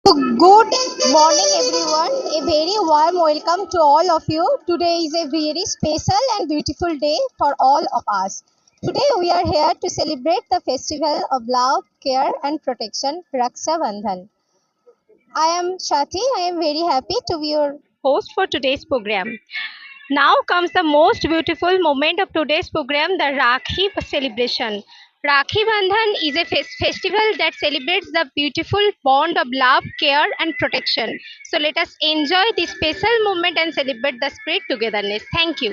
So good morning everyone, a very warm welcome to all of you. Today is a very special and beautiful day for all of us. Today we are here to celebrate the festival of love, care and protection, Raksha Bandhan. I am Shati. I am very happy to be your host for today's program. Now comes the most beautiful moment of today's program, the Rakhi celebration. Rakhi Bandhan is a festival that celebrates the beautiful bond of love, care, and protection. So let us enjoy this special moment and celebrate the spirit togetherness. Thank you.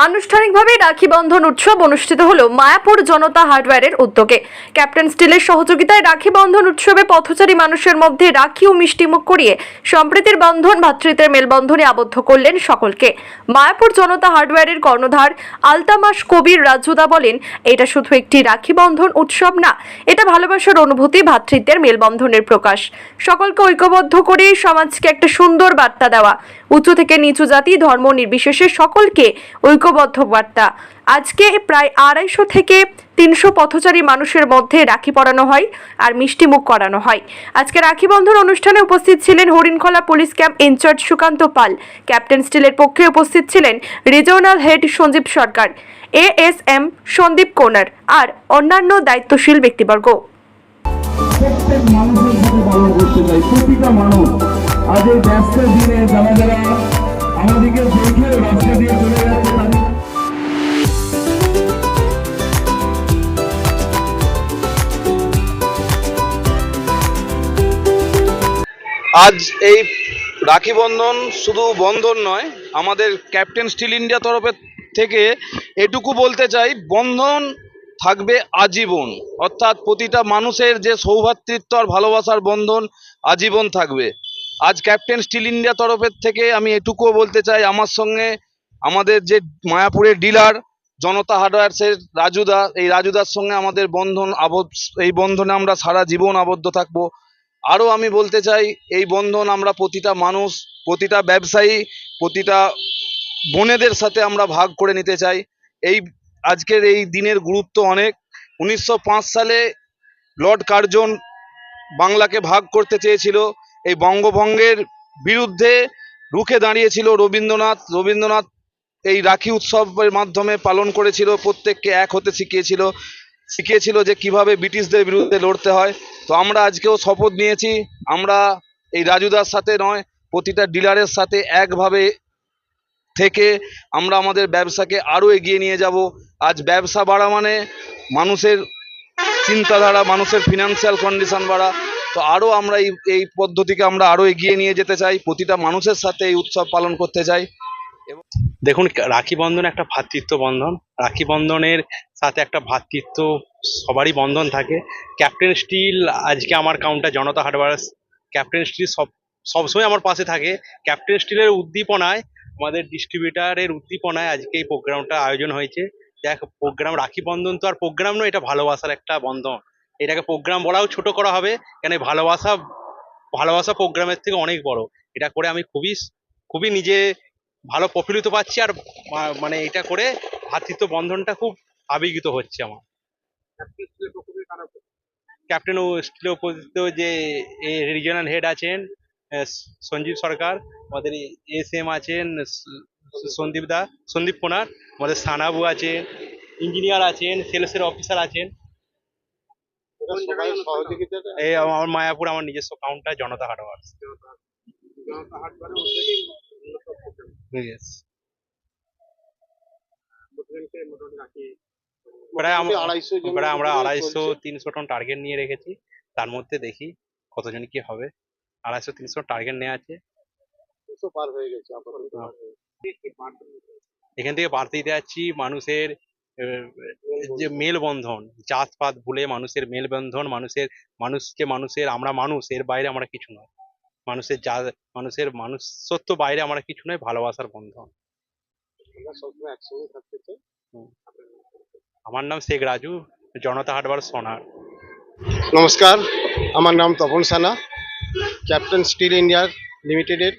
আনুষ্ঠানিকভাবে রাখি বন্ধন উৎসব অনুষ্ঠিত হলো মায়াপুর জনতা হার্ডওয়্যারের উদ্যোগে। Captain স্টিলের সহযোগিতায় রাখি বন্ধন উৎসবে পথচারী মানুষের মধ্যে রাখি ও মিষ্টিমুখ করিয়ে সম্প্রীতির বন্ধন, ভ্রাতৃত্বের মেলবন্ধনে আবদ্ধ করলেন সকলকে। মায়াপুর জনতা হার্ডওয়্যারের কর্ণধার আলতামাস কবির রাজুদা বলেন, এটা শুধু একটি রাখি বন্ধন উৎসব না, এটা ভালোবাসার অনুভূতি, ভ্রাতৃত্বের মেলবন্ধনের প্রকাশ। সকলকে ঐক্যবদ্ধ করে সমাজকে একটা সুন্দর বার্তা দেওয়া, উঁচু থেকে নিচু জাতি ধর্ম নির্বিশেষে সকলকে ঐক্যবদ্ধ বার্তা। আজকে প্রায় 250 থেকে 300 পথচারী মানুষের মধ্যে রাখি পরানো হয় আর মিষ্টিমুখ করানো হয়। আজকে রাখি বন্ধন অনুষ্ঠানে উপস্থিত ছিলেন হরিণখলা পুলিশ ক্যাম্প ইনচার্জ সুকান্ত পাল। ক্যাপ্টেন স্টিলের পক্ষে উপস্থিত ছিলেন রিজিওনাল হেড সঞ্জীব সরকার, এএসএম সন্দীপ কোনার আর অন্যান্য দায়িত্বশীল ব্যক্তিবর্গ। প্রত্যেক মানুষের সাথে পালন করতে চাই। প্রতিটা মানুষ আজ এই ব্যস্ত দিনে যারা যারা আমাদেরকে দেখে রাস্তা দিয়ে চলে যাচ্ছে তাদের আজ এই রাখি বন্ধন শুধু বন্ধন নয়, আমাদের ক্যাপ্টেন স্টিল ইন্ডিয়া তরফের থেকে এটুকু বলতে চাই, বন্ধন থাকবে আজীবন। অর্থাৎ প্রতিটা মানুষের যে সৌভ্রাতৃত্ব আর ভালোবাসার বন্ধন আজীবন থাকবে। আজ ক্যাপ্টেন স্টিল ইন্ডিয়া তরফের থেকে আমি এটুকুও বলতে চাই, আমার সঙ্গে আমাদের যে মায়াপুরের ডিলার জনতা হার্ডওয়্যার্সের রাজুদা, এই রাজুদার সঙ্গে আমাদের বন্ধন এই বন্ধনে আমরা সারা জীবন আবদ্ধ থাকবো। আরও আমি বলতে চাই, এই বন্ধন আমরা প্রতিটা মানুষ, প্রতিটা ব্যবসায়ী, প্রতিটা বোনেদের সাথে আমরা ভাগ করে নিতে চাই। এই আজকের এই দিনের গুরুত্ব অনেক। 1905 সালে লর্ড কার্জন বাংলাকে ভাগ করতে চেয়েছিল। এই বঙ্গভঙ্গের বিরুদ্ধে রুখে দাঁড়িয়েছিল রবীন্দ্রনাথ এই রাখি উৎসবের মাধ্যমে পালন করেছিল, প্রত্যেককে এক হতে শিখিয়েছিল যে কিভাবে ব্রিটিশদের বিরুদ্ধে লড়তে হয়। তো আমরা আজকেও শপথ নিয়েছি, আমরা এই রাজুদার সাথে নয়, প্রতিটা ডিলারের সাথে একভাবে থেকে আমরা আমাদের ব্যবসাকে আরও এগিয়ে নিয়ে যাব। আজ ব্যবসা বাড়া মানে মানুষের চিন্তাধারা, মানুষের ফিনান্সিয়াল কন্ডিশন বাড়া। তো আরও আমরা এই পদ্ধতিকে আমরা আরও এগিয়ে নিয়ে যেতে চাই, প্রতিটা মানুষের সাথে এই উৎসব পালন করতে চাই। দেখুন, রাখি বন্ধন একটা ভ্রাতৃত্ব বন্ধন। রাখি বন্ধনের সাথে একটা ভ্রাতৃত্ব সবারই বন্ধন থাকে। ক্যাপ্টেন স্টিল আজকে আমার কাউন্টার জনতা হার্ডওয়্যার্স, ক্যাপ্টেন স্টিল সবসময় আমার পাশে থাকে। ক্যাপ্টেন স্টিলের উদ্দীপনায়, আমাদের ডিস্ট্রিবিউটারের উদ্দীপনায় আজকে এই প্রোগ্রামটা আয়োজন হয়েছে। দেখ, প্রোগ্রাম রাখি বন্ধন তো আর প্রোগ্রাম নয়, এটা ভালোবাসার একটা বন্ধন। এটাকে প্রোগ্রাম বলাও ছোট করা হবে, কেন ভালোবাসা প্রোগ্রামের থেকে অনেক বড়। এটা করে আমি খুবই নিজে ভালো প্রফুল্লিত পাচ্ছি, আর মানে এটা করে ভ্রাতৃত্ব বন্ধনটা খুব আবেগিত হচ্ছে আমার। ক্যাপ্টেন স্টিলের উপস্থিত যে রিজিওনাল হেড আছেন সঞ্জীব সরকার, আমাদের এসএম আছেন সন্দীপ কোনার, আমাদের সানাবু আছেন, ইঞ্জিনিয়ার আছেন, সেলসের অফিসার আছেন। এই আমার মায়াপুর আমার নিজস্ব কাউন্টার জনতা হার্ডওয়্যার্স। প্রায় আমরা 250-300 টন টার্গেট নিয়ে রেখেছি। তার মধ্যে দেখি কতজন কি হবে। 250-300 টার্গেট নেওয়া আছে। এখান থেকে বার্তা দিতে যাচ্ছি, মানুষের যে মেলবন্ধন, জাতপাত ভুলে মানুষের মেলবন্ধন, মানুষের আমরা মানুষ, এর বাইরে আমরা কিছু নয়। মানুষের মানুষত্ব বাইরে আমরা কিছু নয়, ভালোবাসার বন্ধন। আমার নাম শেখ রাজু, জনতা হার্ডওয়্যার্স সোনার। নমস্কার, আমার নাম তপন সানা, ক্যাপ্টেন স্টিল ইন্ডিয়া লিমিটেডের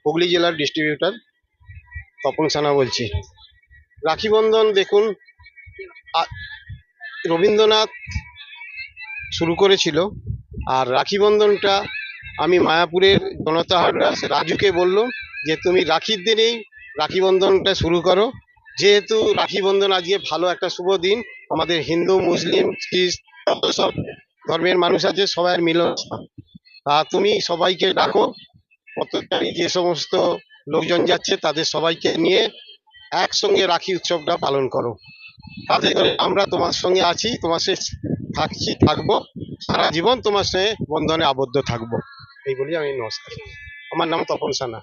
হুগলি জেলার ডিস্ট্রিবিউটর তপন সানা বলছি। রাখি বন্ধন দেখুন, রবীন্দ্রনাথ শুরু করেছিল, আর রাখি বন্ধনটা আমি মায়াপুরের জনতা হাটরাস রাজুকে বললাম যে তুমি রাখির দিনেই রাখি বন্ধনটা শুরু করো, যেহেতু রাখি বন্ধন আজকে ভালো একটা শুভ দিন। আমাদের হিন্দু, মুসলিম, খ্রিস্ট যত সব ধর্মের মানুষ আছে সবার মিলন। তুমি সবাইকে ডাকো, পথচারী যে সমস্ত লোকজন যাচ্ছে তাদের সবাইকে নিয়ে একসঙ্গে রাখি উৎসবটা পালন করো। তাতে করে আমরা তোমার সঙ্গে আছি, তোমার সঙ্গে থাকবো, সারা জীবন তোমার সঙ্গে বন্ধনে আবদ্ধ থাকবো। এই বলি আমি নমস্কার। আমার নাম তপন সানা।